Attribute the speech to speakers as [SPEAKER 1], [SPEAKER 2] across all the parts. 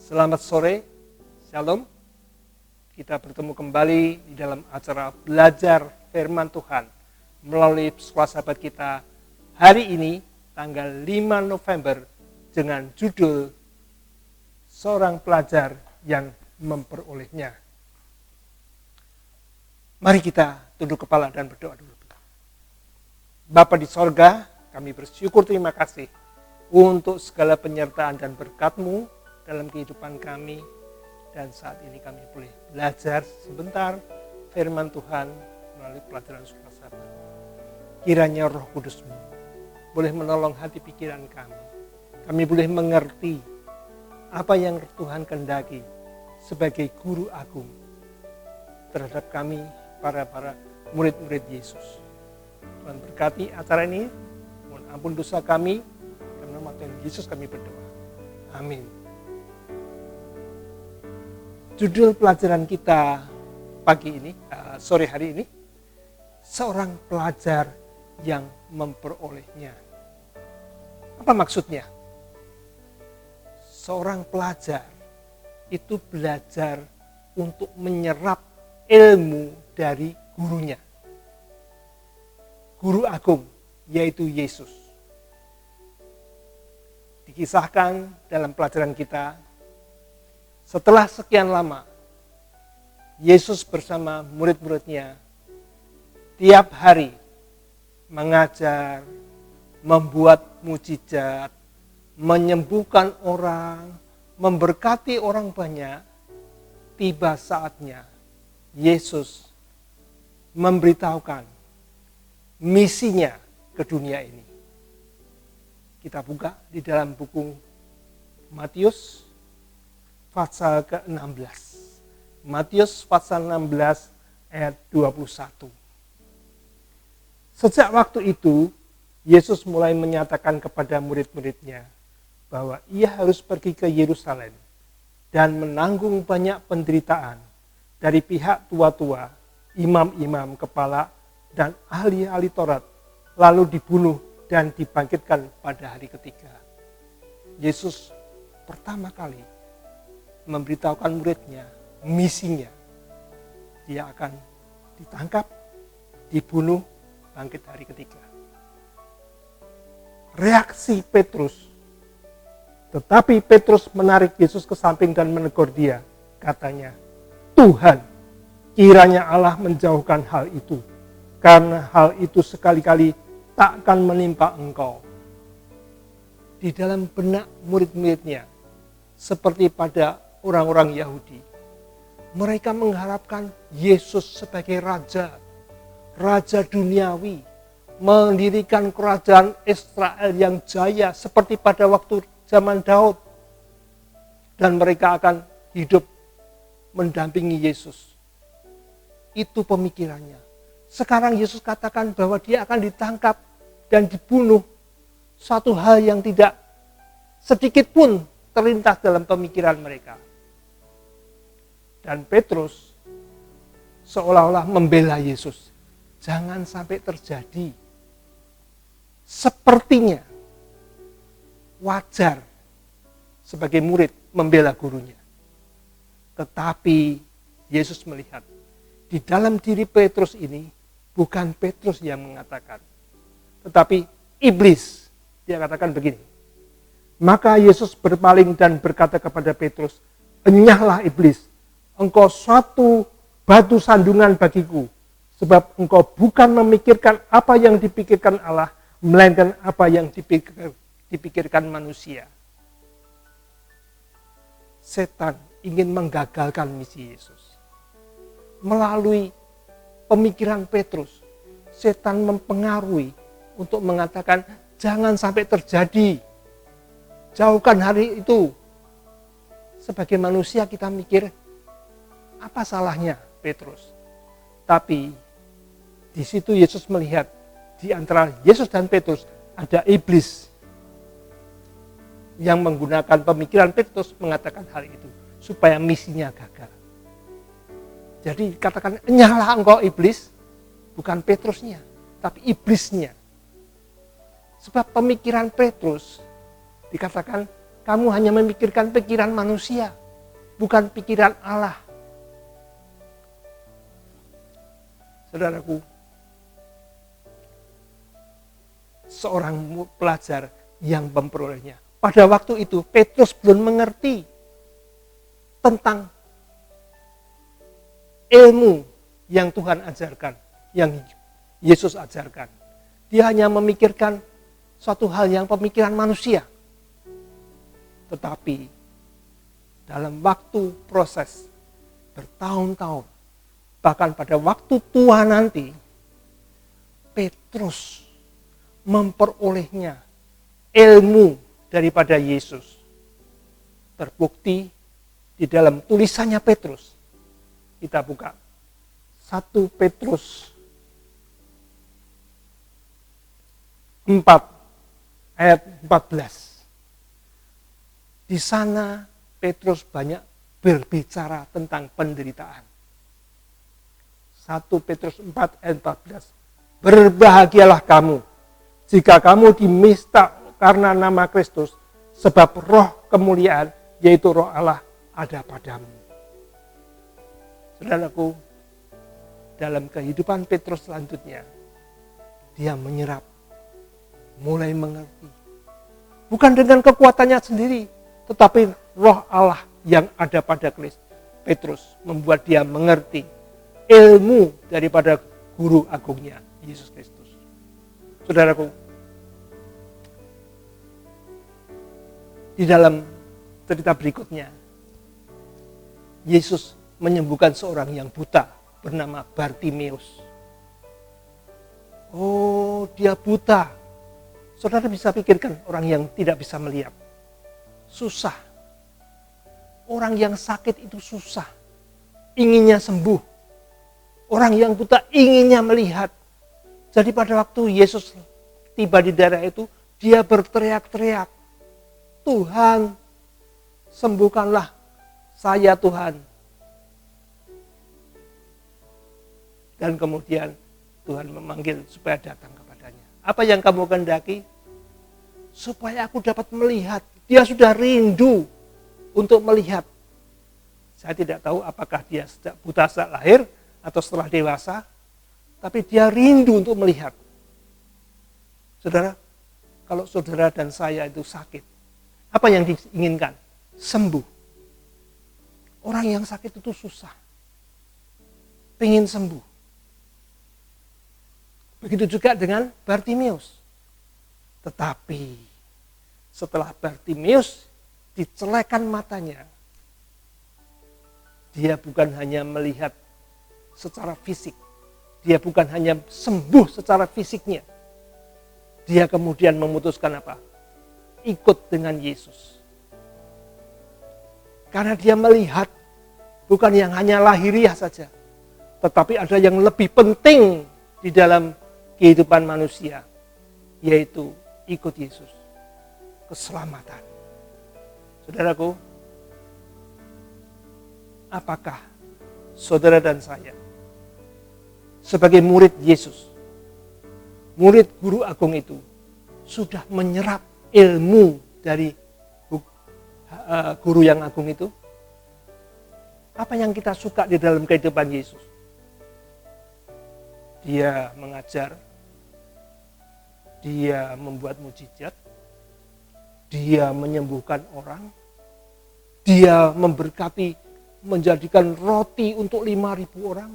[SPEAKER 1] Selamat sore, Shalom. Kita bertemu kembali di dalam acara belajar firman Tuhan melalui sekolah sahabat kita hari ini tanggal 5 November dengan judul Seorang Pelajar yang Memperolehnya. Mari kita tunduk kepala dan berdoa dulu. Bapa di sorga, kami bersyukur terima kasih untuk segala penyertaan dan berkat-Mu dalam kehidupan kami. Dan saat ini kami boleh belajar sebentar firman Tuhan melalui pelajaran sekolah sahabat. Kiranya Roh Kudus-Mu boleh menolong hati pikiran kami. Kami boleh mengerti apa yang Tuhan kehendaki sebagai guru agung terhadap kami para murid-murid Yesus. Tuhan berkati acara ini, mohon ampun dosa kami, karena nama Tuhan Yesus kami berdoa. Amin. Judul pelajaran kita sore hari ini, seorang pelajar yang memperolehnya. Apa maksudnya? Seorang pelajar itu belajar untuk menyerap ilmu dari gurunya. Guru agung, yaitu Yesus. Dikisahkan dalam pelajaran kita, setelah sekian lama, Yesus bersama murid-muridnya tiap hari mengajar, membuat mujizat, menyembuhkan orang, memberkati orang banyak. Tiba saatnya Yesus memberitahukan misinya ke dunia ini. Kita buka di dalam buku Matius pasal ke-16. Matius pasal 16 ayat 21. Sejak waktu itu, Yesus mulai menyatakan kepada murid-muridnya bahwa ia harus pergi ke Yerusalem dan menanggung banyak penderitaan dari pihak tua-tua, imam-imam kepala, dan ahli-ahli Taurat, lalu dibunuh dan dibangkitkan pada hari ketiga. Yesus pertama kali memberitahukan muridnya misinya. Dia akan ditangkap, dibunuh, bangkit hari ketiga. Reaksi Petrus, tetapi Petrus menarik Yesus ke samping dan menegur dia. Katanya, Tuhan, kiranya Allah menjauhkan hal itu, karena hal itu sekali-kali takkan menimpa engkau. Di dalam benak murid-muridnya, seperti pada orang-orang Yahudi, mereka mengharapkan Yesus sebagai raja duniawi, mendirikan kerajaan Israel yang jaya seperti pada waktu zaman Daud. Dan mereka akan hidup mendampingi Yesus. Itu pemikirannya. Sekarang Yesus katakan bahwa dia akan ditangkap dan dibunuh. Satu hal yang tidak sedikit pun terlintas dalam pemikiran mereka. Dan Petrus seolah-olah membela Yesus. Jangan sampai terjadi. Sepertinya wajar sebagai murid membela gurunya. Tetapi Yesus melihat di dalam diri Petrus ini bukan Petrus yang mengatakan, tetapi iblis. Dia katakan begini. Maka Yesus berpaling dan berkata kepada Petrus, enyahlah iblis, engkau suatu batu sandungan bagiku, sebab engkau bukan memikirkan apa yang dipikirkan Allah, melainkan apa yang dipikirkan manusia. Setan ingin menggagalkan misi Yesus. Melalui pemikiran Petrus, setan mempengaruhi untuk mengatakan, jangan sampai terjadi. Jauhkan hari itu. Sebagai manusia kita mikir, apa salahnya Petrus? Tapi di situ Yesus melihat di antara Yesus dan Petrus ada iblis yang menggunakan pemikiran Petrus mengatakan hal itu supaya misinya gagal. Jadi katakan, enyahlah engkau iblis, bukan Petrusnya, tapi iblisnya. Sebab pemikiran Petrus dikatakan kamu hanya memikirkan pikiran manusia, bukan pikiran Allah. Saudaraku, seorang pelajar yang memperolehnya. Pada waktu itu Petrus belum mengerti tentang ilmu yang Tuhan ajarkan, yang Yesus ajarkan. Dia hanya memikirkan suatu hal yang pemikiran manusia. Tetapi dalam waktu proses bertahun-tahun, bahkan pada waktu tua nanti, Petrus memperolehnya ilmu daripada Yesus. Terbukti di dalam tulisannya Petrus. Kita buka 1 Petrus 4 ayat 14. Di sana Petrus banyak berbicara tentang penderitaan. 1 Petrus 4 ayat 14. Berbahagialah kamu jika kamu dimista karena nama Kristus, sebab roh kemuliaan, yaitu roh Allah, ada padamu. Saudaraku, dalam kehidupan Petrus selanjutnya, dia menyerap, mulai mengerti. Bukan dengan kekuatannya sendiri, tetapi roh Allah yang ada pada Petrus membuat dia mengerti ilmu daripada guru agungnya, Yesus Kristus. Saudaraku, di dalam cerita berikutnya, Yesus menyembuhkan seorang yang buta bernama Bartimeus. Oh, dia buta. Saudara bisa pikirkan orang yang tidak bisa melihat. Susah. Orang yang sakit itu susah. Inginnya sembuh. Orang yang buta inginnya melihat. Jadi pada waktu Yesus tiba di daerah itu, dia berteriak-teriak, Tuhan, sembuhkanlah saya Tuhan. Dan kemudian Tuhan memanggil supaya datang kepadanya. Apa yang kamu kehendaki? Supaya aku dapat melihat. Dia sudah rindu untuk melihat. Saya tidak tahu apakah dia buta sejak lahir atau setelah dewasa. Tapi dia rindu untuk melihat. Saudara, kalau saudara dan saya itu sakit, apa yang diinginkan? Sembuh. Orang yang sakit itu susah. Pengen sembuh. Begitu juga dengan Bartimeus. Tetapi setelah Bartimeus dicelekan matanya, dia bukan hanya melihat secara fisik, dia bukan hanya sembuh secara fisiknya, dia kemudian memutuskan apa? Ikut dengan Yesus. Karena dia melihat bukan yang hanya lahiriah saja, tetapi ada yang lebih penting di dalam kehidupan manusia, yaitu ikut Yesus, keselamatan. Saudaraku, apakah saudara dan saya sebagai murid Yesus, murid guru agung itu, sudah menyerap ilmu dari guru yang agung itu? Apa yang kita suka di dalam kehidupan Yesus? Dia mengajar, dia membuat mujizat, dia menyembuhkan orang, dia memberkati, menjadikan roti untuk 5.000 orang.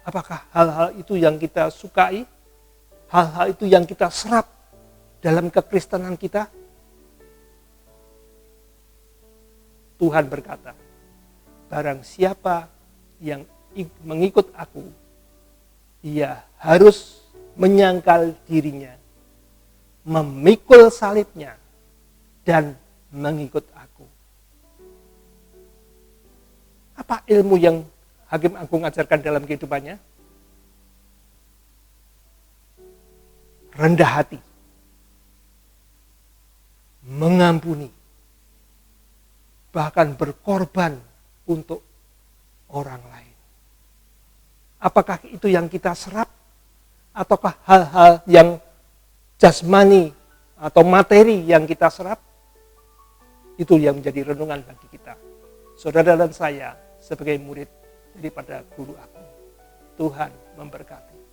[SPEAKER 1] Apakah hal-hal itu yang kita sukai? Hal-hal itu yang kita serap dalam kekristenan kita? Tuhan berkata, barang siapa yang mengikut aku, ia harus menyangkal dirinya, memikul salibnya, dan mengikut aku. Apa ilmu yang Hakim Agung ajarkan dalam kehidupannya? Rendah hati, mengampuni, bahkan berkorban untuk orang lain. Apakah itu yang kita serap? Ataukah hal-hal yang jasmani atau materi yang kita serap? Itu yang menjadi renungan bagi kita. Saudara dan saya sebagai murid daripada guru aku. Tuhan memberkati.